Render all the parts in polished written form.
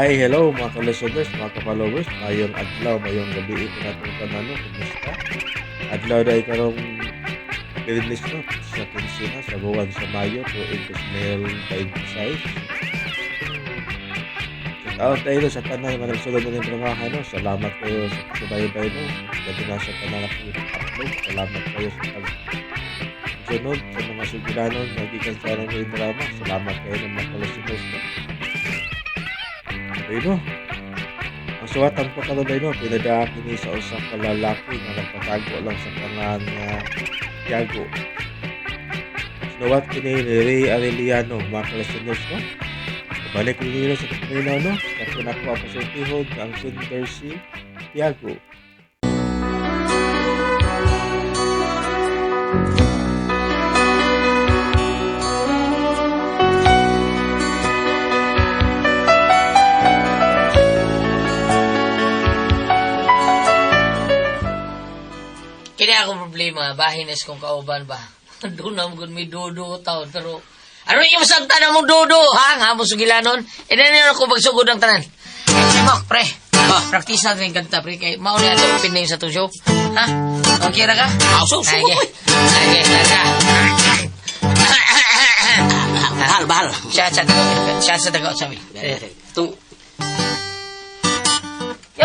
Ay, hello mga ka-listeners, mga ka-followers. Mayong adlaw, mayong gabi ito natin kanano. Kumusta? Adlaw dahil karong Pilinis no? Sa Kinsina, sa buwan sa Mayo, tuwing mayroong 26. Shout out tayo sa kanal, mga nagsulod na ng prangahan. No? Salamat kayo sa pagsubaybay. No? Gabi na sa kanal at upload. Salamat kayo sa pagsunod sa mga suguranon. Nagikan sa ng drama. Salamat kayo ng mga ka-listeners. No? No? Ang suwatan po ka no, pinadaan kini sa usang kalalaki na nagpatago lang sa pangan nga Tiago. Sinuwat kini ni Ray Arellano, mga ka-listeners, no? Balik nila sa Katrina, no? Kasi nakuha pa sa tihod ang center si Tiago. Kini akong problema, bahinis kong kauban ba? Doon na mo may dudo taon, pero ano yung isang tanan mong dudo, ha? Nga mo sugilanon? E na nila ako magsugod ng tanan. Simok, pre. Practice natin yung kanta, pre. Kaya mauli ato pinay sa itong show. Ha? Okay na ka? Sige. Okay, ka. Bahal. Siya sa tago, sabi. Tung,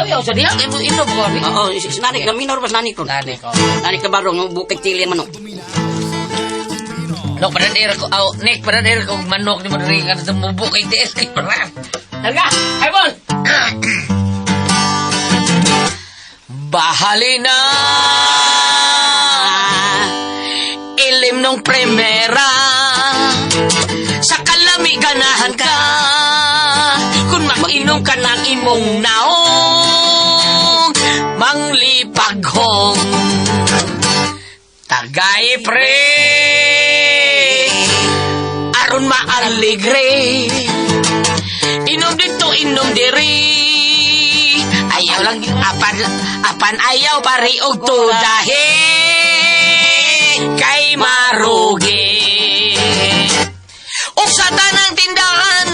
Yaw, sa diha, inom ko, pre. oo, nanik na minor pas nanik ko. Nanik ko. Nanik ka barong, yung bukit tilian manok. Nok, padanera ko, Nick, padanera ko, manok ni Madrid, ka na mubo kay TS, kay Parang. Halika, Ibon! Bahali na ilim nung primera sa kalamiganahan ka kung mag-inom ka ng imong naong manglipaghong tagay pre aron maaligre inom dito inom diri ayaw lang apan ayaw pari og tudahe kay marugi o sa tanang tindahan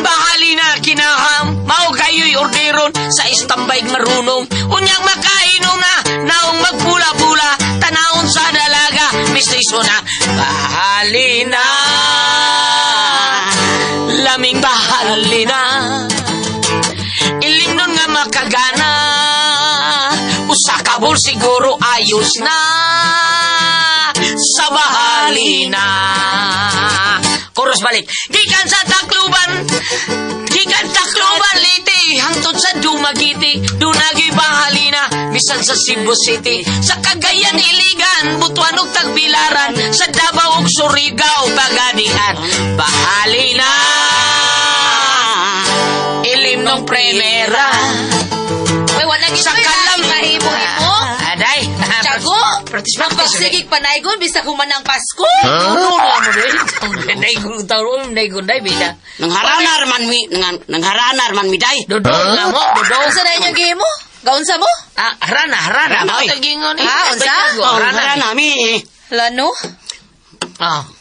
bahali na kinaham mao kayo'y orderon sa istambay marunong unyang makainom na naong magpula-pula tanawon sa dalaga mistriso na bahali na laming bahali na ilim nun nga makagana usa kabul siguro ayos na sa bahali na chorus balik gikan sa Tacloban liti hangtod sa Dumaguete dunagi bahali na bisan sa Cebu City sa Cagayan Iligan Butuan ug Tagbilaran sa Davao ug Surigao Bagadian bahali na ilim ng primera May wala gid sa kalam mahimo-himo. aday Tiago, practice magpasigig panaygon bisa kumanang Pasko. no mo din naigun taon naigun dai bida Nang haranar man mi day. dodo na mo dodo Unsa na inyong gihimo? Gaunsa mo? harana Harana, mo oy. tagingon Ha, unsa? Harana mi. Lano?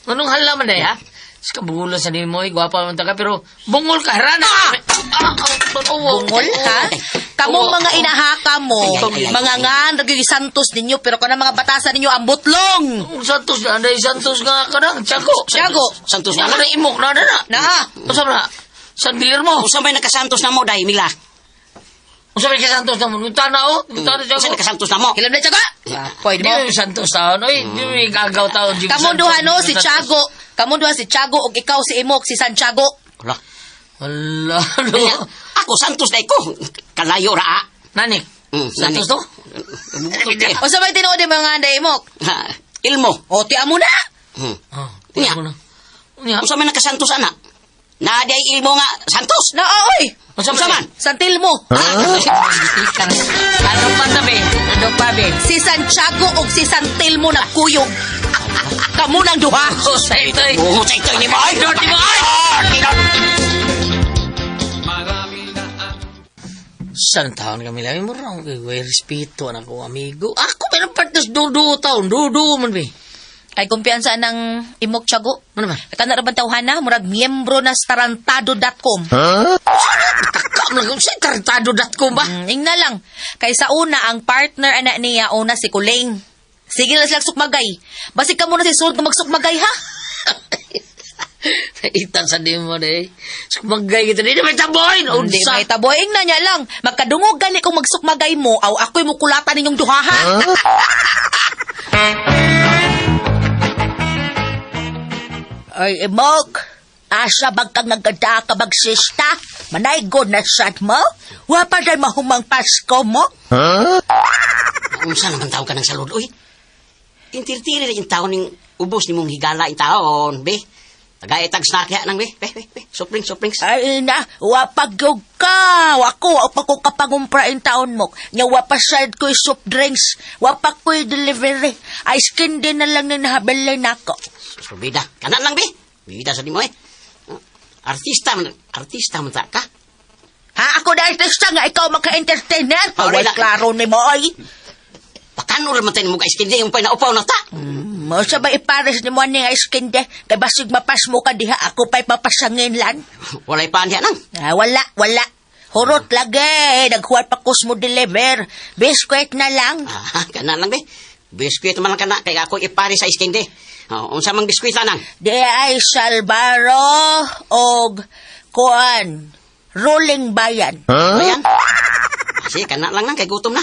anong halaman dai ha sa kabulo sa nimo gwapa man ta ka pero bungol ka harana Bungol, ha? Kamong mga inahaka mo, Ay. mga ngan, nagiging santos ninyo, pero kana mga batasan ninyo, ang butlong! Santos na anday Santos nga kanang Tiago Santos nga na. na imok na Na, Usa na San Guillermo Usa may nakasantos na mo day mila. Usa may Santos na mo tanaw tanaw Usa Tiago nakasantos na mo. ilan na Tiago? Pwede di mo. mo Santos taon oy di mo gagaw taon di mo Kamu Santos. duha no, si Santos. Tiago. Kamu duha si Tiago, o ikaw si Imok, si Santiago. Wala. Wala Kanya, no ako santos day ko. Kalayo ra. nani Santos to O sa may tinuod yung mga anday Imok? Ilmo. O, tiya mo na! Unya unya Usa may nakasantos ana. Na day ilmo nga santos. Na, oy! Usa Usa man. Santilmo. Ano pa tabi ano pa be Si Santiago o si Santilmo na kuyog. Kamu nang duha. sa ito eh Oo, sa ito ni mo. Ay, Di mo ay San taon kami lang mo rong kay respeto anak ko amigo. Ako pero partners dudu taon dudu man be. Ay kumpiyansa ng Imok Tiago. Ano man? Kana ra bang tawhana murag miyembro na starantado.com. Taka mo na kung siya tartado dat ko ba? Ingna lang. Kaysa una, ang partner anak niya, una si Kuling. Sige na silang sukmagay. Basi ka muna si Sulod na magsukmagay, ha? Itang sa di mo na eh. Sumagay kita, di na may taboy. Hindi, may taboy. Ingna niya lang. Magkadungog gani kung magsukmagay mo, aw ako'y mukulatan ninyong duha, ha? Ay, Emog. Asa bag kang nagada ka magsista? Manay good na sad mo? Wapa dahil mahumang Pasko mo? Unsa naman tao ka ng salud, uy? Intirtiri rin yung taon ng ubos ni mong higala yung taon, be. Tagay tag snack ya nang be. Soft drinks. Ay na, wapag yung ka. Wapa ko kapangumpra yung taon mo. Nga wapa side ko yung soft drinks. Wapa ko yung delivery. Ice candy na lang na nahabelay na ako. So, bida. Kanan lang, be. Bida sa di mo, eh. Artista man ta ka. Ha, ako na artista nga, ikaw maka-entertainer. Ah, Paway wala. klaro ni mo, ay. Pakano naman tayo mo guys, hindi yung pa'y naupaw na ta. Mo sa ba ipares ni mo ni ice candy? Kay basig mapas mo ka diha, ako pa'y papasangin lan. Walay pa niya nang. Ah, wala. Hurot lagi. Naghuwat pa kus mo deliver. Biskwit na lang. Kanan lang, be. Biskwit man lang ka na, kaya ako ipari sa iskinde. Unsa mang biskwit nang? Di ay Salbaro og kuan. Rolling bayan. Ayan. Sige, kanan lang kay gutom na.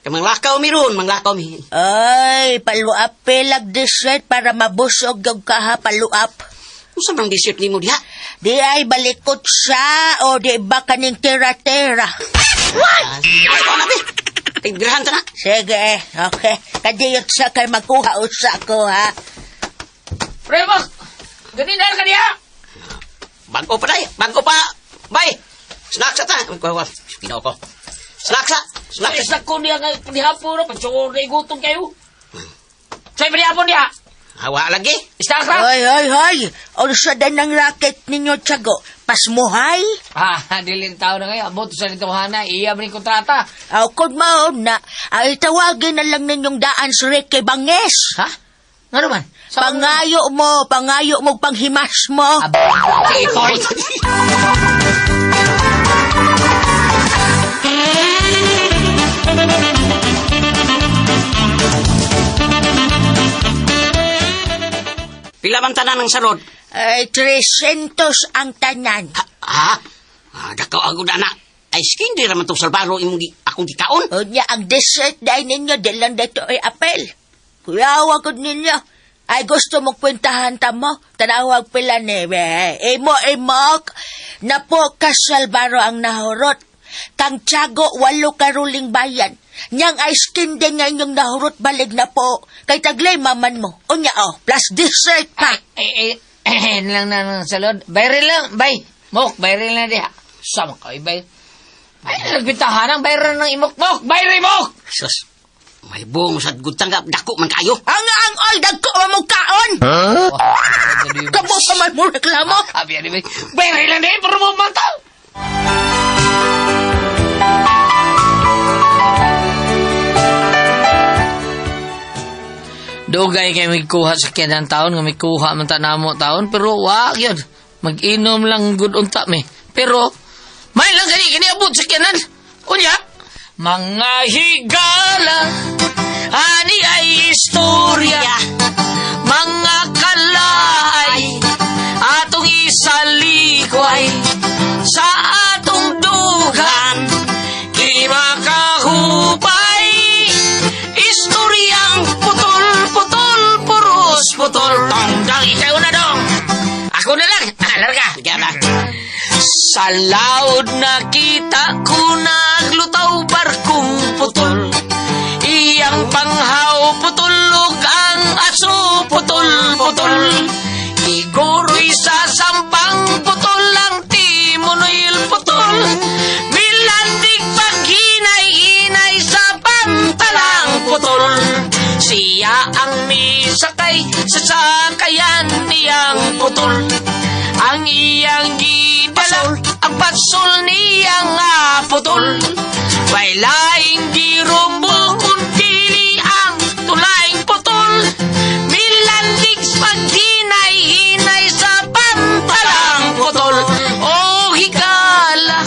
Kay manglakaw mi ron, manglakaw mi. Ay, paluap pelag dessert para mabusog yung kaha paluap. Unsa mang dessert nimo diha? Di ay balikot siya o di ba kaning tira-tira. Ako na, be. Tigrahan ta na. Sige, okay. Kadiyot sa kay magkuha usa ko, ha? Premo! Ganina ka niya! Bago pa day, bago pa. Bay. Snacks ta. Pino ko. Snacks. Sa ko niya nga panihapo na, pagsugod na igutong kayo. Sa'yo panihapo niya! Hawa lagi. Istak ka! Hoy. O sa ng racket ninyo, Tiago. Pasmuhay? Diling tao na ngayon. Abot sa nito, Hana. Iya mo kontrata. Aw, kung maon na, ay tawagin na lang ninyong daan si Ricky Banges. Ha? Nga naman? Pangayo mo, panghimas mo. Sige, Toy. Pila man tanan ng sarod? Ay, 300 ang tanan. Dakaw agud ana. Ay skin di raman tong salbaro imong akong gikaon. O niya, ang dessert dahil ninyo, di lang dito ay apel. Kuyawa ko ninyo. Ay, gusto mong kwentahan ta mo? Tanawag pila ni, Imok. Napo ka Salvaro ang nahurot. Kang Tiago, 8 karuling bayan. Niyang ice candy nga inyong nahurot balig na po. Kay taglay maman mo. O niya, plus dessert pa. Lang na salod. Bayrin lang, bay. Mok, bayrin lang diha. Sama ka, bay. Ay, nagbitahan ang bayrin ng imok. Mok, bayrin mok! Sus. May buong sa gutang dako man kayo. Ang all dagko mo kaon. Kamo pa man mo reklamo. Abi, bay. Bayrin lang diha, pero mo mantaw. Dugay kay may kuha sa kyanang taon, nga may kuha man tanamo taon, pero wag yun. Mag-inom lang good unta me. Pero, may lang kani abot sa kyanan. Unya, mga higala, ani ay istorya, mga kalaay, atong isalikway, sa atong dugan, di makahupay, istoryang putol, tongdang, ikaw na dong. Ako na lang, larga. Sa laod nakita ko naglutaw barkong putol. Iyang panghaw putulog ang aso putol. Igoro'y sa sampang putol ang timonoil putol. Milandig paghinay-hinay sa pantalang putol. Siya ang misakay sa sakayan niyang putol. Ang iyang gidala, ang patsol niyang putol. May laing girumbo kundi ang tulaing putol. Milandig paghinay-hinay sa pantalang putol. O higala,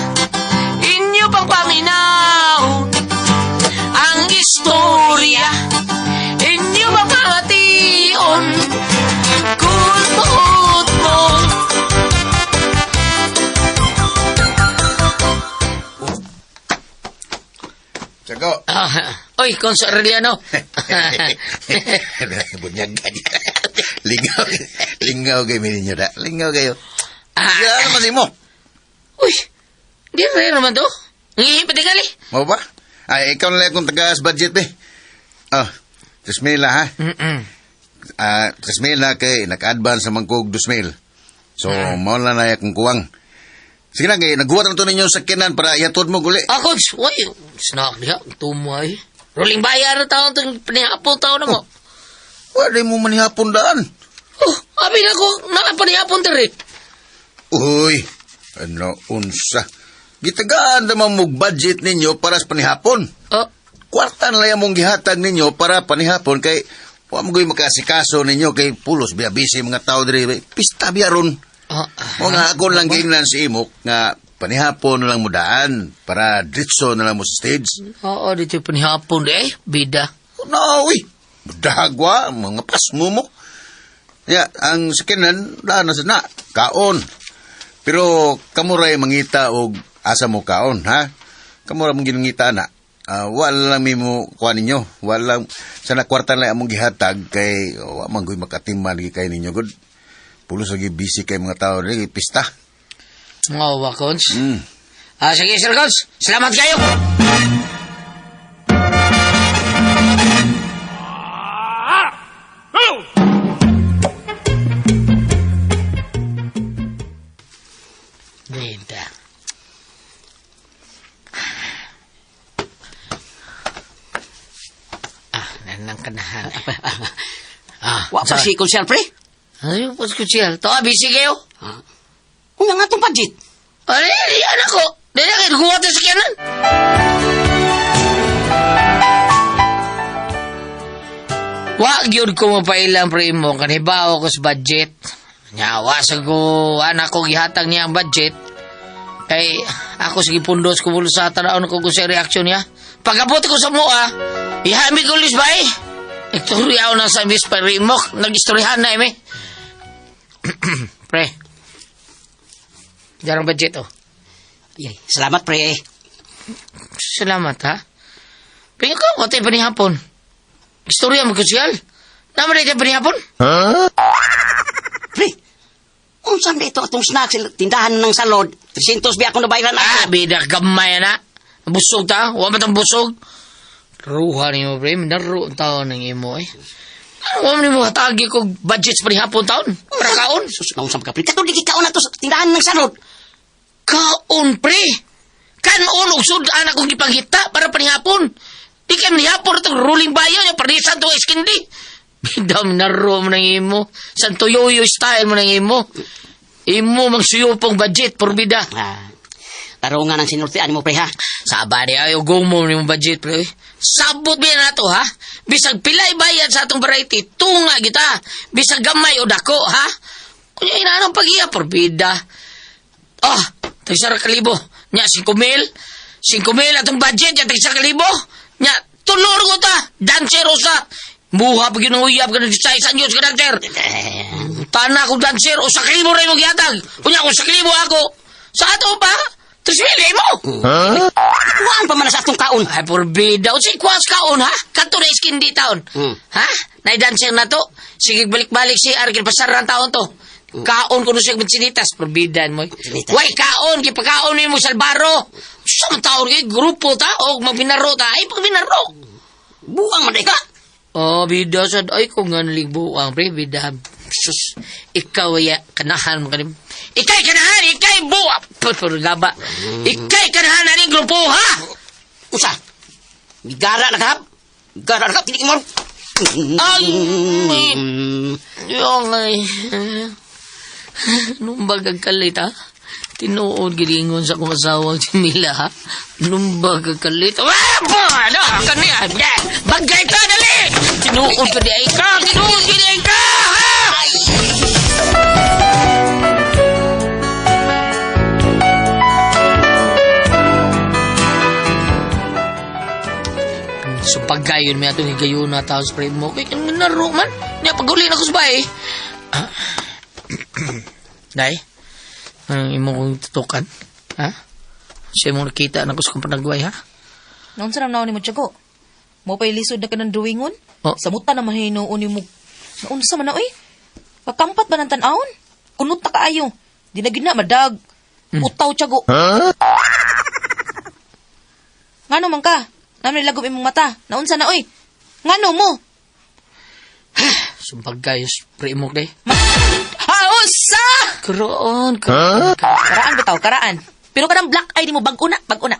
Sako. Oy, Konso Aureliano. Bunyag ka niya. Lingaw kayo ninyo da. Lingaw kayo. Ah. Ano kasi mo? Uy, di rin naman to. Ngihi pa tingali. Mo ba? Ay, ikaw na lang akong tagas budget eh. Oh, 3,000 ha? 3,000 kay naka-advance sa mangkog 2,000. So, mao na na akong kuwang. Sige na, kay naghuwat na to ninyo sa kinan para ihatod mo guli. Kods, uy, snack niya, tumay. Rolling bayar na taon itong panihapon taon na mo. Wala mo manihapon daan. Oh, abi na ko, nakapanihapon tari. Uy, ano, unsa. Gitagaan naman mo budget ninyo para sa panihapon. Oh, Kwarta na lang mong gihatag ninyo para panihapon kay wa mo goy makasikaso ninyo kay pulos biya busy mga tao diri. Pista biya ron. O nga ako lang gingnan si Imok nga panihapon na lang mo daan para ditso na lang mo sa stage. oo, dito yung panihapon eh, bida. No, uy. Dagwa, mga pasmo mo. Ya, ang sakinan, daan na sana, kaon. Pero kamuray mangita og asa mo kaon, ha? Kamuray mong ginungita na. Wala lang mo kuha ninyo. Wala lang, sana kwarta lang among gihatag kay wa man goy makatiman kay ninyo good. Pulos lagi busy kay mga tao rin, pista. Oo, Kons. Mm. Sige, Sir Kons, salamat kayo. Bida. Nanang kanahan. Wa pa si konsyal, pre. Ayun, pas kutsiyal. To, busy kayo. Unya nga itong budget. Ay, anak ko. Dili kayo, guwat sa sakyanan. Wag yun ko mapailang primo, kanibaw ko sa budget. Nyawa sa ko, anak ko gihatag niya ang budget. Kay, ako sige pundos ko mulo sa tanaon ko sa reaksyon niya. Pagkabot ko sa mua, ihami ko ulis ba eh. Ikturya ako na sa Miss Parimok, nag-istoryahan na eh. Pre, jarang budget oh. Yay, salamat, pre. Salamat ha. Pero ikaw, katay panihapon. Istorya mo kusyal. Naman na panihapon? Pre, unsan na ito atong snack sa tindahan ng salod? 300 biya akong nabayaran ako. Bida gamay na. Busog ta, huwag matang busog. Ruha ni mo, pre. Minaro ang taon ng imo eh. Huwag mo hatagi ko budget sa panihapon taon. Para kaon. Sus, nausap ka, pre. Katong di kaon na to sa tindahan ng salod. Kaon, pre. Kanon, ugsod anak kong ipanghita para panihapon. Di ka manihapon itong ruling bayo niya. Parisan itong iskindi. Bidam na ro mo ng imo. Santo yoyo style mo ng imo. Imo mang suyupong budget, porbida. Taro nga ng sinultian mo, pre, ha? Saba di ayaw gumo ni mong budget, pre. Sabot ba na to, ha? Bisag pilay bayad sa atong variety, tunga kita. Bisag gamay o dako, ha? Kunya inanong pag-iya, porbida. Oh, tagisara kalibo. Nya, 5,000. 5,000 atong budget, nya tagisara kalibo. Nya, tulor ko ta. Dancer o sa. Buha pag ginuyab ka na sa isang Diyos ka, dancer. Tana akong dancer o sa kalibo rin mo gihatag. Kunya, kung sa kalibo ako. Sa ato pa, 3,000 mo. Kuhaan pa man sa atong kaon. Ay, porbida. O si Kwas kaon, ha? Kanto na iskindi taon. Ha? Naidanser na to. Sige, balik-balik si Arkil pasaran taon to. Kaon ko no siya magsinitas. Porbidan mo. Way, kaon. Kipakaon mo salbaro. Sa mga taon kayo, grupo ta. O magbinaro ta. Ay, pagbinaro. Buang man ka. Oh, bida sad. Ay, kung nga naligbuang, pre. Bida. Sus. Ikaw ay kanahan mo kanim. Ikay kanahan. Ikay buwa. Pagaba. Ikay kanahan na rin grupo, ha? Usa. Gigara na kahap. Gigara na kahap. Tinig mo. Ay. Yung ay. Numbag ang kalit, ha? Tinuod gilingon sa kong asawang si Mila, ha? Numbag ang kalit. Ano? Kanya? Bagay ka, dali! Tinuod ka di ay ka! Tinuod ka di ay ka! So paggayon may atong higayon na tao sa spray mo. Kaya kang naro man. Niya pagulin ako sa bahay. Day? Anong imo kong tutukan? Ha? Siya mong nakita na ko sa kong panagway, ha? Naon sa naon ni mo tiyago? Mo pa'y lisod na ka ng drawingon? Oh. Sa muta na mahinuon ni mo. Naunsa man na, oy? Pagkampat ba ng tanawon? Kunot na kaayo. Di na gina, madag. Utaw tiyago. Ngano man ka? Namin lagom imong mata. Naunsa na, oy? Ngano mo? Sumpagayos, pre mo day. Unsa? Karoon. Karaan bitaw, karaan. Pero kanang black eye di mo bag-una, bag-una.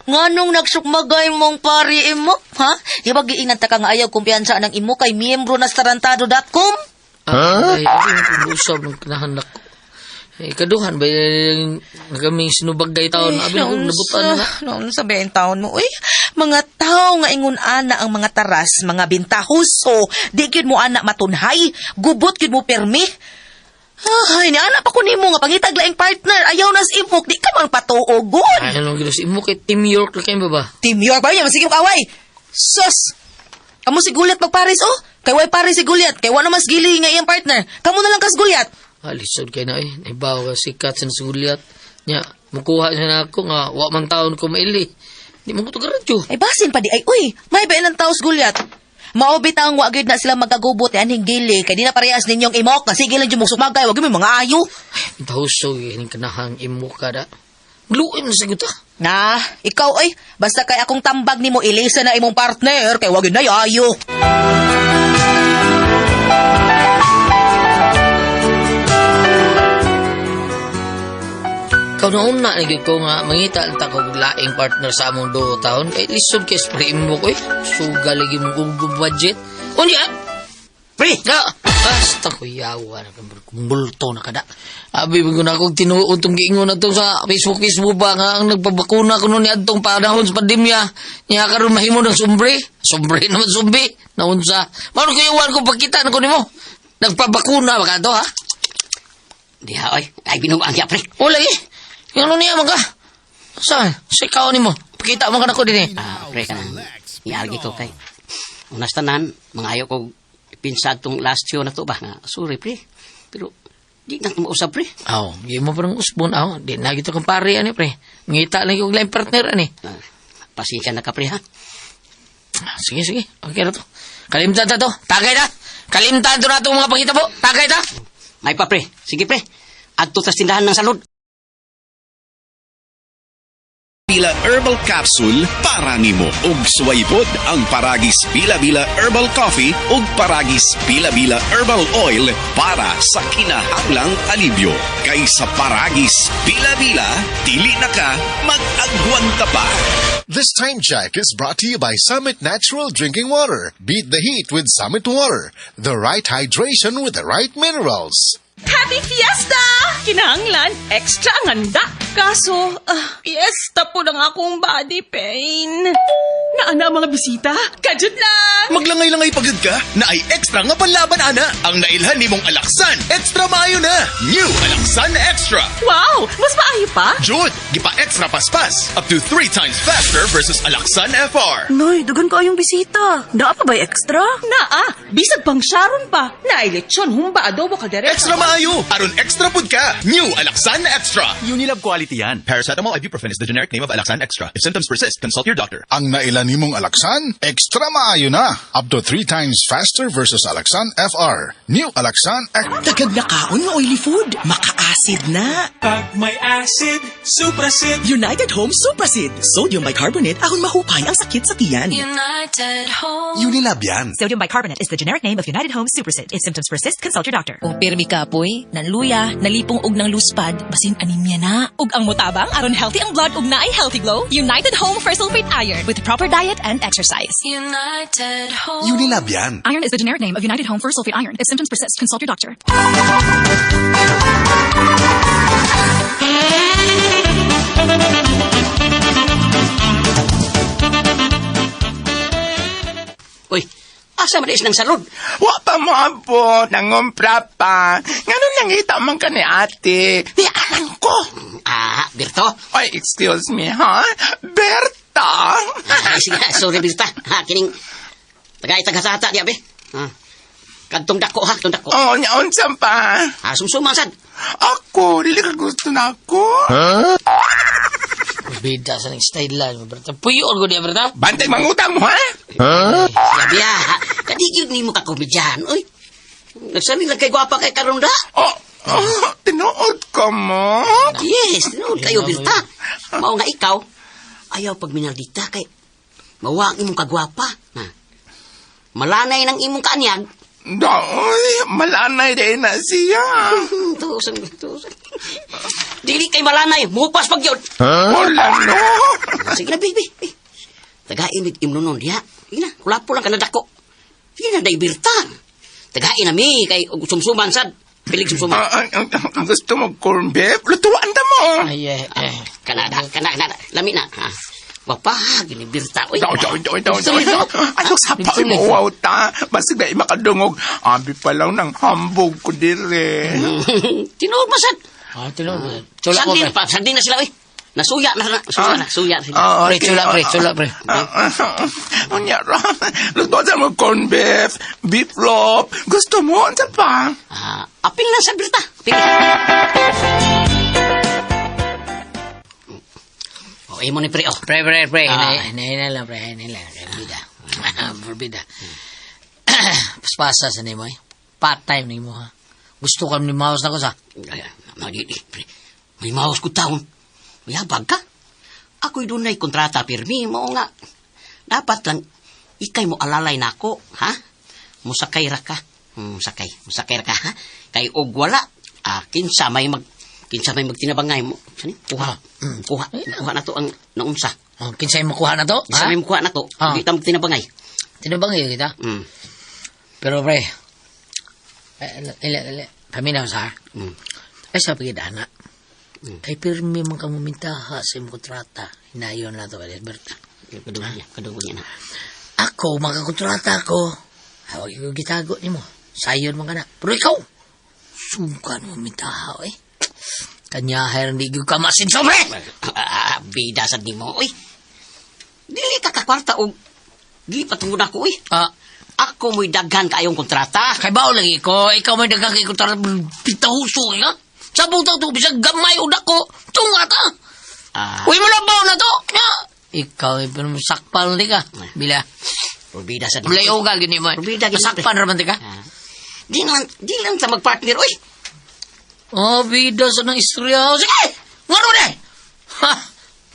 Nganong nagsukmagay mong pari imo? Ha? Di ba giingat ka nga ayaw kumpiyansa ng imo kay miyembro na starantado.com? Ay, ang usab ng kinahanak ko. Kaduhan ba yung nagaming sinubagay taon? Abi na kong nabutan na. Noon sabihin taon mo, uy, mga tao nga ingon ana ang mga taras, mga bintahuso, di gyud mo ana matunhay, gubot gyud mo permi. Ay, ni anak pa ko nimo nga pangitag laing partner, ayaw nas imok, di ka man patuogon. Ay, anong gilos imo kay Team York na kayo ba ba? Team York ba niya, masigim kaway. Sus! Kamu si Gulyat magparis, oh? Kay way paris si Gulyat, kay wala mas gili nga iyang partner. Kamu na lang kas Gulyat. Lisod kayo na eh. Naibaw ka sikat sa nasugulyat. Nya, makuha siya na ako nga, wa man taon ko maili. Di mo ko ito karadyo. Ay basin pa di ay, uy, may ba ilang taos Gulyat? Maobit ang wagid na sila magkagubot yan gili, kay di na parehas ninyong imok, kasi gilang dyan mong sumagay, wag yung mga ayo. Tahuso, yung kanahang imo ka da. Gluin na sagot ah. Na, ikaw ay, basta kay akong tambag ni mo ilisa na imong partner, kay wag yun na ayo. Ikaw na una, nagig ko nga, mangita ang takog laing partner sa among 2 taon. Kay lisod kay spray mo ko eh. Suga lagi mong kung budget. O niya, Pre! basta ko yawa na kumbulto na kada. Abi mo na akong tinuon tong giingon na to sa Facebook ba nga ang nagpabakuna ko nun ni Adtong panahon sa pandemya. Niya karon mahimo ng sumbre. Sumbre naman sumbi. Naunsa. Mano ko iwan ko pagkita na ko nimo. Nagpabakuna ba ka to ha? Di ha, oy. Ay, binuang niya, pre. Wala eh. Yung ano niya ka? Saan? Sa ikaw ni mo. Pakita mo ka na ko din eh. Pre, ka na. Iargi ko kay. Unas tanan, mga ayaw ko pinsad tong last year na to ba? Nga, sorry, pre. Pero, di na mausap, pre. Aw, di mo parang usbon. Aw, di na gito kang pare, ani, pre. Ngita lang yung line partner, ani. Pasensya na ka, pre, ha? Sige, sige. Okay na to. Kalimtan ta to. Tagay na. Kalimtan to na itong mga pangita po. Tagay ta. May pa, pre. Sige, pre. Adto tas tindahan ng salud. Bila Herbal Capsule para nimo ug suwaypod ang Paragis Bila-Bila Herbal Coffee ug Paragis Bila-Bila Herbal Oil para sa kinahanglang alibyo. Kay sa Paragis Bila-Bila, dili na ka mag-agwanta pa. This time check is brought to you by Summit Natural Drinking Water. Beat the heat with Summit Water. The right hydration with the right minerals. Happy Fiesta! Kinahanglan, extra ang handa. Kaso, fiesta po ng akong body pain. Naana ang mga bisita? Kajut lang! Maglangay-langay pagod ka na ay extra nga panlaban ana. Ang nailhan nimong Alaksan, extra maayo na. New Alaksan Extra. Wow! Mas maayo pa? Jud, gipa extra paspas. Up to 3 times faster versus Alaksan FR. Noy, dugan ko ayong bisita. Naa pa ba extra? Naa! Bisag pang Sharon pa. Nailitsyon, humba adobo kaldereta. Extra maayo. Aron extra pud ka. New Alaksan Extra. Unilab quality yan. Paracetamol ibuprofen is the generic name of Alaksan Extra. If symptoms persist, consult your doctor. Ang nailan nimong Alaksan, extra maayo na. Up to 3 times faster versus Alaksan FR. New Alaksan Extra. Dagag na kaon nga oily food. Maka-acid na. Pag may acid, Suprasid. United Home Suprasid. Sodium bicarbonate ahon mahupay ang sakit sa tiyan. Unilab yan. Sodium bicarbonate is the generic name of United Home Suprasid. If symptoms persist, consult your doctor. Kung pirmi kapoy, nanluya, nalipong og ng luspad, basin anemia na. Ug ang mutabang aron healthy ang blood ug naay healthy glow. United Home First Sulfate Iron with proper diet and exercise. Unilab yan. Iron is the generic name of United Home First Sulfate Iron. If symptoms persist, consult your doctor. Uy, asa man is ng salud? Wa pa mo po, nangumpra pa. Ganun nangita man ka ni ate. Di alam ko. Berto? Ay, excuse me, ha? Berta! Ay, sige, sorry, Berta. Kining, tagay-tagasata diya, be. Kadtong dako, ha? Kadtong dako. Oh, nyaunsan pa. Sumsuman, sad. Ako, dili ka gusto na ako. Bida sa ning style lang, Berta. Puyon ko diya, Berta. Bantay mangutang mo, ha? Sabi kadigid ni mo kakomedyan, oy. Nagsabi lang kay gwapa kay karon da. Tinuod ka mo? Yes, no, kayo Berta. Mao nga ikaw, ayaw pag minaldita kay mawang imong kagwapa. Na. Malanay ng imong kaanyag. Daoy, malanay din na siya. Tusan. Dili kay malanay, mupas pag yun. Wala no. Sige na, baby. Tagain mit imnonon diha. Sige na, kulapo lang ka na dako. Sige na, day Berta. Tagain na mi, kay sumsuman sad. Pilig sumsuman. Gusto mo corn beef? Lutuan ta mo. Ay. Kanada. Lami na. Ha. Wapa, gini Berta. Uy. Daw. Ayaw sapa mo, wow ta. Basig na makadungog. Abi pa lang ng hambog ko dire. Tinuod mo sad. Tinuod. Chula ko, pre. Sandin na sila, uy. Nasuya na sila. Pre, chula, pre. Unya ra. Lutuan sa mo corn beef, beef loaf. Gusto mo? Ano pa? Apil na sa Berta. Apil. O, mo ni pre, oh. Pre. Hinahin lang, pre. Forbida. Paspasa sa nimo, eh. Part-time nimo, ha. Gusto ka ni Maus na ko, sa? Magidi, pre. May maus ko taon. May habag ka. Ako'y doon na'y kontrata, pirmi mo nga. Dapat lang, ikay mo alalay na ako, ha? Musakay ra ka. Musakay ra ka, ha? Kay og wala, kinsa may magtinabangay mo. Sani? Kuha na to ang naunsa. Kinsay makuha na to? Kinsa may makuha na to. Hindi ta magtinabangay. Tinabangay kita? Pero pre, paminaw sa ay sa pagidana. Kay pirmi man kang mumintaha sa imong kontrata. Hinayon na to, Berta. Kadugo niya na. Ako, makakontrata ko. Huwag ko gitago ni mo. Sayon man ka na. Pero ikaw, sungkan mo mintaha, eh. Kanya, hayang di ka masin sobre! Bida sa di mo, uy. Dili ka kakwarta o dili patungod ako, uy. Ako mo'y daghan kayong kontrata. Kay bao lagi ko, ikaw may daghan kay kontrata, pitahuso, nga. Sabong tao to, bisag gamay o dako, tunga ta. Uy mo lang bao na to, nga. Ikaw, sakpal di ka. Bila. Bida sa di mo. Bulay ugal, gini mo. Masakpan naman di ka. Di lang sa magpartner, uy. Bida sa ng istorya. Sige! Ngaro na! Ha!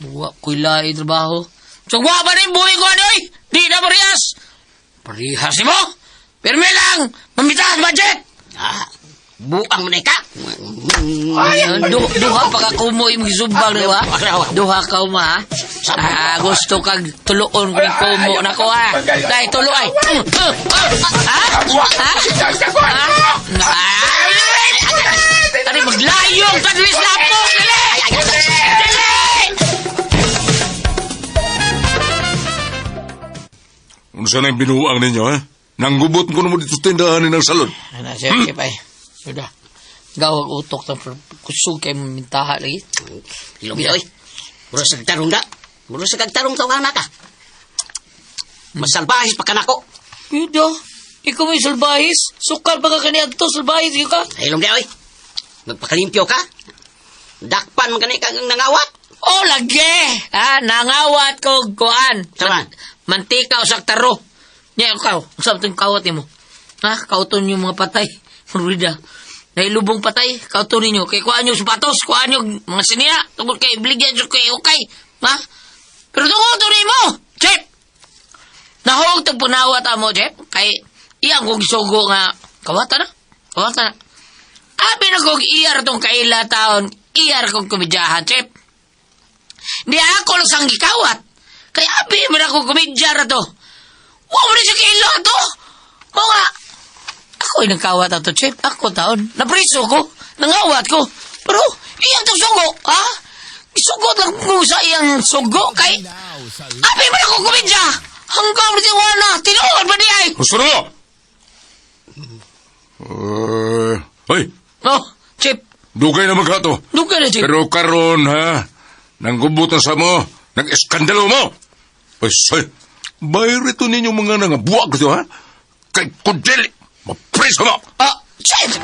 Buwa ko'y lai trabaho. Sugwa ba rin buhay ko, adoy? Di na parehas! Parehas mo? Pirme lang! Mamitaas budget! Buang mo na ka? Duha pa ka kumoy mong isubal, diba? Duha ka uma, ha? Gusto kag tuloon ko yung kumo na ko, ha? Dahil tulo ay. Tari, maglayong! Tadlis na po! Ano sana yung binuang ninyo, ha? Nanggubot ko naman dito sa tindahan ng salon. Ano, sir, kipay. Sudah. Gawag utok ng kusog kay mintaha lagi. Ilong oy. Muro sa kagtarong da. Muro sa kagtarong tawag na ka. Masalbahis pa ka na ko. Yuda, ikaw may salbahis. Sukal pa ka kaniya ito, salbahis yun ka. Ilong oy. Magpakalimpyo ka. Dakpan mo ganay kang nangawat. Oh, lagi. Nangawat ko, kuan. Saan? Mantika o saktaro. Nya ikaw, usap itong kawat mo. Kauton yung mga patay. Marwida. Dahil lubong patay, kauton ninyo. Kaya kuhaan yung sapatos, kuhaan yung mga sinia. Tungkol kay bligyan yung kay okay. Pero tungkol mo, Chip. Nahog itong punawat mo, Chip. Kay iyang kong sugo nga. Kawata na. Abi na kong iyar itong kaila taon. Iyar kong kumidyahan, Chip. Di ako lang sang gikawat. Kaya abi mo na kong kumidyar to. Wow, mo na siya kaila to. Mga, ako ay nagkawat ato, Chip. Ako taon. Napriso ko. Nangawat ko. Pero, iyang itong sugo, ha? Isugot lang mo sa iyang sugo. Kay, abi mo na kong kumidya. Hanggang mo tiwa na. Tinuod ba di ay? Gusto mo? Hoy. Chip. Dugay na maghato. Dugay na, Chip. Pero karon, ha? Nanggubutan sa mo. Nag-eskandalo mo. Ay, say. Bayrito ninyo mga nangabuwag ko, ha? Kay Kudeli. Mapreso mo. Chip!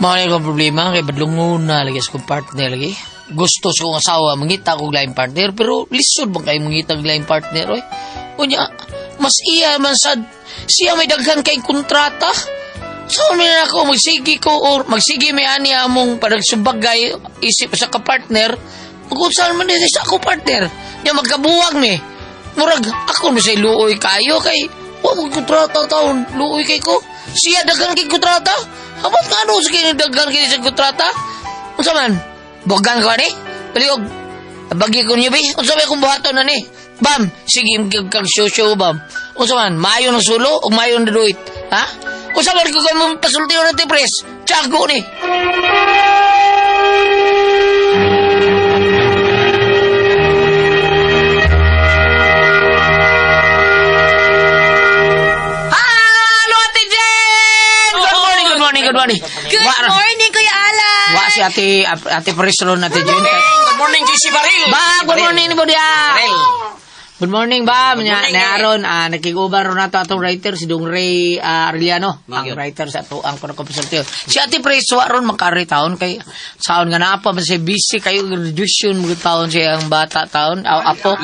Mga kong problema, kay badlungon na lagi sa kong partner lagi. Gusto sa kong asawa, mangita kong laing partner, pero lisod bang kayo mangita kong laing partner, oy? Unya, mas iya man sad, siya may daghan kay kontrata. So, may ako, magsigi ko, or magsigi may ani among parang subagay, isip sa kapartner, kung saan man din sa ako partner, niya magkabuwag ni. Murag, ako mo sa luoy kayo, kay, wag kontrata taon, luoy kay ko. Siya daghan kay kontrata? Habat nga ano sa kanya daghan kay sa kontrata? Kung saan man, bogan ko ni? Paliog, bagi ko niyo, kung saan akong buhaton na ni? Bam, sige, kag show bam. Kung saan man, mayo ng sulo, o mayo ng duit, ha? Kung saan man ko kayo mong pasultiyo ng tipres, tiyago ni. Good morning. Good morning, Kuya Alan. Wa si ate Presro na ate Jen. Good morning, JC Baril. Ba, good morning ni Bodia. Good morning ba? Naaron, nakigubar ron nato atong writer, si Dong Ray Arellano. Ang writer sa ato, ang panakompisultiyo. Si ate Presro ron makari taon kay saon nga na pa, kasi busy kayo graduation mga taon siya ang bata taon. Apo.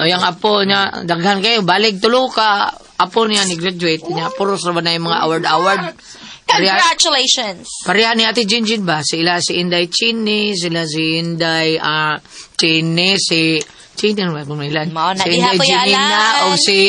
Yang apo niya, daghan kayo, balik tulo ka. Apo niya ni graduate niya, puros naman na yung mga award. Congratulations! Pareha ni Ate Jinjin ba? Sila si Inday Chini, sila si Inday Chini, si Chini, ano ba ilan? Si Inday Jinina, o si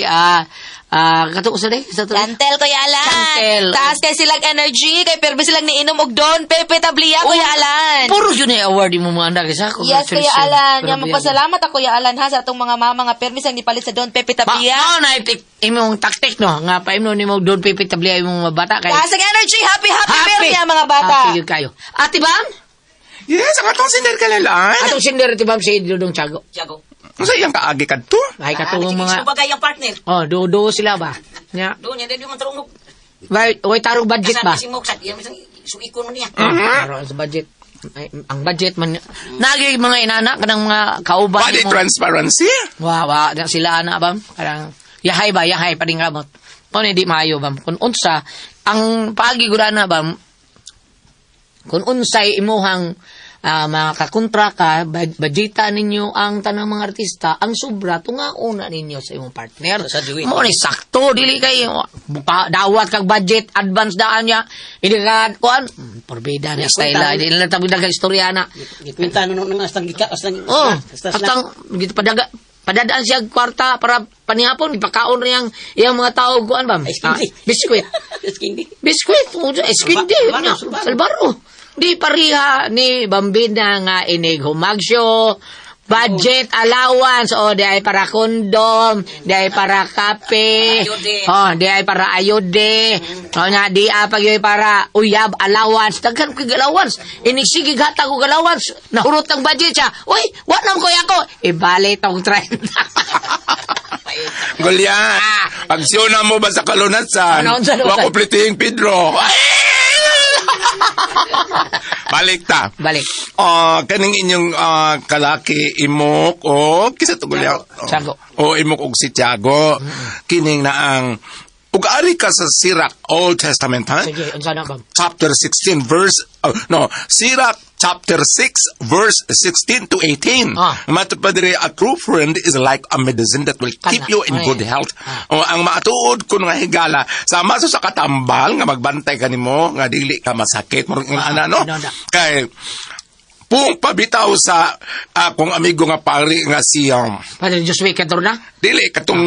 kato ko sa day? Chantel, Kuya Alan. Chantel. Taas kay silang energy, kay perbe silang niinom og don, Pepe Tablia, Kuya Alan. Puro yun ay award mo mga anak. Yes, Kuya Alan. Yan, magpasalamat ako, Kuya Alan, ha, sa atong mga mama nga perbe silang nipalit sa don, Pepe Tablia. Na imong taktik, no? Nga pa imong ni mo don Pepe Tablia imong mga bata. Taas ang energy, happy birthday mga bata. Happy yun kayo. Ate Bam? Yes, ang atong sinder kalalaan. Atong sinder, Ate Bam, si Dudong Tiago. Ang sayang kaagi ka to. Ay, katulong mga... Subagay ang partner. Oh, do sila ba? Nya. Doon, yan din yung mantarong. Way tarong budget ba? Kasi mo, yan isang suikon mo niya. Tarong sa budget. Ay, ang budget man. Nagi mga inana, kanang mga kauban. Body transparency? Wa, sila ana bam. Kanang, yahay pa rin gamot. Kung hindi maayo bam. Kung unsa, ang pagigurana bam, kung unsay imuhang makakontra ka, budgeta ninyo ang tanang mga artista, ang sobra, tungauna ninyo sa imong partner. Mo ni sakto, dili kayo, dawat kag budget, advance daan niya, hindi ka, kuan, porbida na style, hindi na tabi daga istorya na. Kwenta nung astang padadaan siya kwarta para panihapon, ipakaon rin yung mga tao, kuan bam? Biskwit. Biskwit, eskindi, salbaro. Di pariha ni Bambina nga inig humagsyo, budget allowance, o di ay para kondom, di ay para kape, di ay para ayode, o nga di apag yung para uyab allowance, daghan ko allowance, inisigig hata ko allowance, nahurot ang budget siya, uy, what nang kuya ko, ibali tong 30. Gulyan, agsyonan mo ba sa kalunatsan? Wako pliting Pedro. Balik. Kaning inyong kalaki imok o kisa to gulya. Tiago. O imok og si Tiago. Kining na ang ug-ari ka sa Sirach Old Testament, ha? Sige, unsa na bam? Chapter 16 verse Sirach chapter 6 verse 16 to 18. Matupadire, a true friend is like a medicine that will keep you in good health. O ang maatuod kun nga higala sama sa katambal nga magbantay kanimo nga dili ka masakit mo no? Kay pung pabitaw sa akong amigo nga pari nga si Padre Josue Catorna? Dili katong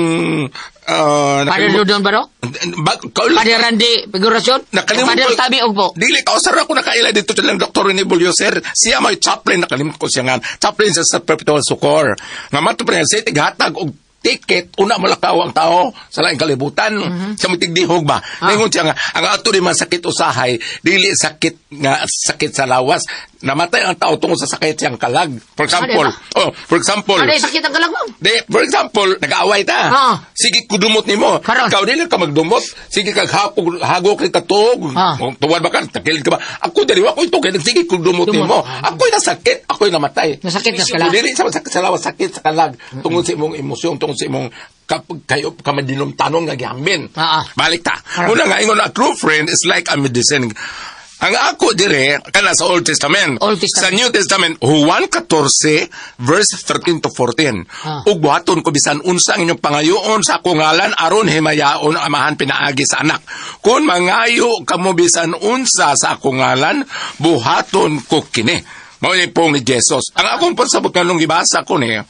Padre Dudon Baro? Padre Randy Figurasyon? Padre Tabi Ugpo? Dili kausar ako nakaila dito silang Dr. Renibulio sir. Siya may chaplain, nakalimut ko siya nga. Chaplain sa Perpetual Succor. Nga mato pa niya, siya tighatag og ticket, una malakaw ang tao sa laing kalibutan. Siya may tigdihog ba? Ngayon siya nga, ang ato di man sakit usahay, dili sakit sa lawas. Namatay ang tao tungkol sa sakit siyang kalag. For example, sakit ang kalag mo? For example, nag-aaway ta. Sige kudumot nimo. Ikaw dili ka magdumot. Sige kag hagok ni katog. Tuwad ba ka? Takilid ka ba? Ako dali wa ko ito kay sige kudumot nimo. Ako'y nasakit, ako'y namatay. Nasakit na sa kalag. Dili sa sakit sa lawas, sakit sa kalag. Tungkol sa imong emosyon, tungkol sa imong kayo kamadinom tanong nga gihamin. Balik ta. Una nga ingon, a true friend is like a medicine. Ang ako dire, kana sa Old Testament. Old Testament. Sa New Testament, Juan 14, verse 13 to 14. Ug buhaton ko bisan unsa ang inyong pangayoon sa akong ngalan aron himayaon ang amahan pinaagi sa anak. Kung mangayo kamo bisan unsa sa akong ngalan, buhaton ko kini. Mao ni pong ni Jesus. Ang akong pasabot kanong gibasa ko ni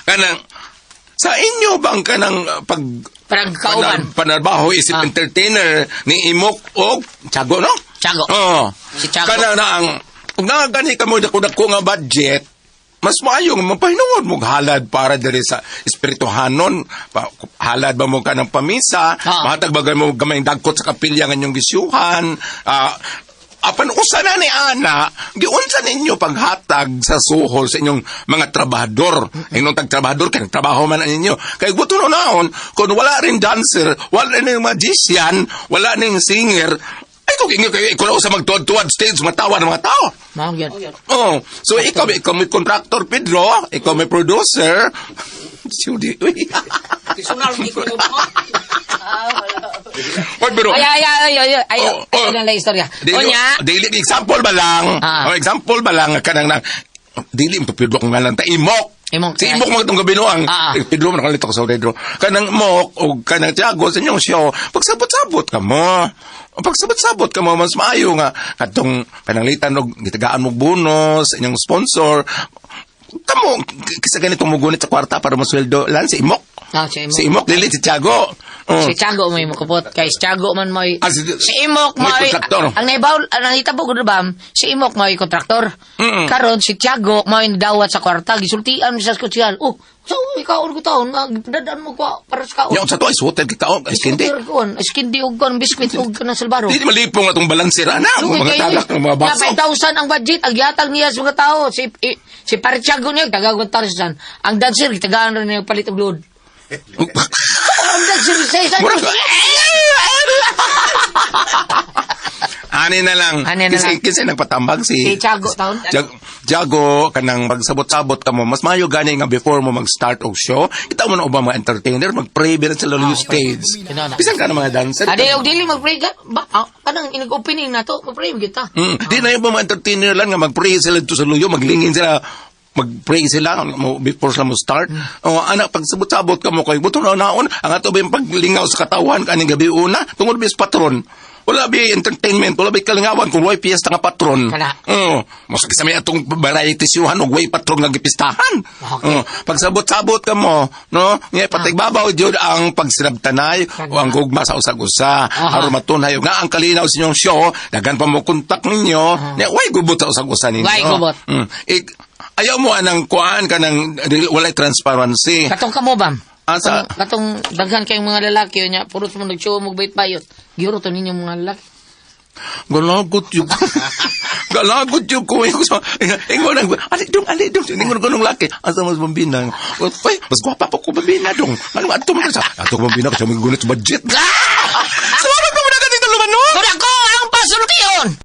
kanang sa inyo bang kanang Parang kauban. Panarbaho isip entertainer ni Imok o Tiago, no? Tiago. Oo. Si Tiago. Kana na ang kung nagani ka mo dako nga budget, mas maayo nga mapahinungod mo halad para diri sa espirituhanon. Halad ba mo ka ng pamisa, mahatag ba mo gamay dagkot sa kapilya nga inyong gisyuhan, apan usa na ni ana, giunsa ninyo paghatag sa suhol sa inyong mga trabahador. Inyong tagtrabahador kay nagtrabaho man ninyo. Kay buto no naon, kung wala rin dancer, wala ning magician, wala ning singer, ay kung inyo kayo ikaw sa magtuwad-tuwad stage, matawa ng mga tao. Mao gyud. Oh, so ikaw may contractor Pedro, ikaw may producer. Sudi. Personal ni ko. Oy, pero Ay, lang istorya. Onya. Daily example ba lang? Example ba lang kanang na dili mo Pedro kung ngalan ta Imok. Si Imok mo itong gabi noang. Pedro mo nakalito ko sa Pedro. Kanang Mok o kanang Tiago sa inyong show. Pagsabot-sabot ka mo. Pagsabot-sabot ka mo, mas maayo nga. Katong pananglitan o gitagaan mo bonus, inyong sponsor. Kamo, kisa ganitong mugunit sa kwarta para masweldo. Lan, si Imok. Si Imok, dili, si Tiago. Si Tiago may makupot. Kay si Tiago man may... si Imok may... kontraktor. Ang naibaw, ang hitabo ko ba, si Imok may kontraktor. Karon si Tiago may dawat sa kwarta. Gisultian sa skutsyan. So, ikaw ko taon, dadaan mo ko para sa kaon. Yung sa to, isuhotel kita o, iskindi. Iskindi o kon, biskwit o kon ng salbaro. Hindi malipong atong balansira na, mga talak ng mga baso. 5,000 ang budget, ang yatag niya sa mga tao. Si Paritiago niya, tagagawag tarisan. Ang dancer, tagaan rin niya palit ng blood. Ang dancer, sa Ani na lang. Kasi nagpatambag si Tiago taon. Tiago, kanang magsabot-sabot ka mo. Mas mayo gani nga before mo mag-start og show. Kita mo na ubang mga entertainer, mag-pray bilang sa lalo stage. Bisan ka na mga dancer. Adi, og dili mag-pray ka. Kanang inag-opening na to, mag-pray kita. Di na yung mga entertainer lang nga mag-pray sila to sa luyo, maglingin sila, mag-pray sila before sila mo start. Anak, pag sabot-sabot ka mo kayo, buto na naon, ang ato ba yung paglingaw sa katawan, kaning gabi una, tungod bis patron. Wala ba entertainment, wala ba kalingawan kung way piyesta nga patron. Mas kasi may atong variety siyuhan o way patron nga gipistahan. Pag sabot-sabot ka mo, no? Nga patigbabaw jud ang pagsinabtanay o ang gugma sa usag-usa. Aron matunay nga ang kalinaw sa inyong show, dagan pa mo kontak ninyo. Way gubot sa usag-usa ninyo. Way gubot. Ayaw mo anang kuan kanang walay transparency. Katong kamo bam. Katong daghan kayong mga lalaki nya puro mo nag-show mo bayot-bayot. Giro to ninyo mga lalaki. Galagot yung galagot yung ko ingo nang ali dong ingo nang laki asa mas bambina oy mas gwapa pa ko bambina dong ano ato man sa ato bambina kasi may gunit budget. Suwara pa mo na ganito lumanon. Ko